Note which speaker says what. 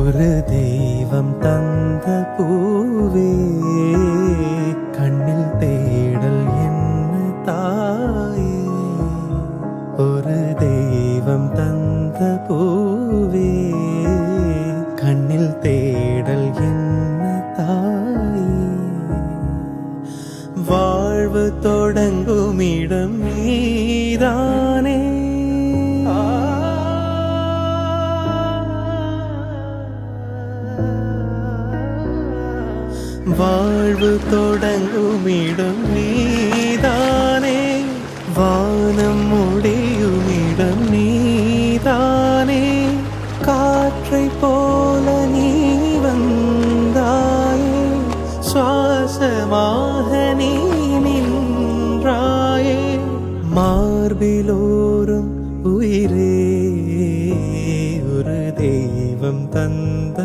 Speaker 1: ஒரு தெய்வம் தந்த பூவே கண்ணில் தேடல் என்ன தாயே. ஒரு தெய்வம் தந்த பூவே கண்ணில் தேடல் என்ன தாயே. வாழ்வு தொடங்கும் இடம் நீதானே. வாழ்வு தொடங்கும் இடம் நீதானே. வானம் முடியும் இடம் நீதானே. காற்றை போல நீ வந்தாயே. சுவாசமாக நீ நின்றாயே. மார்பிலோரும் உயிரே ஒரு தெய்வம் தந்த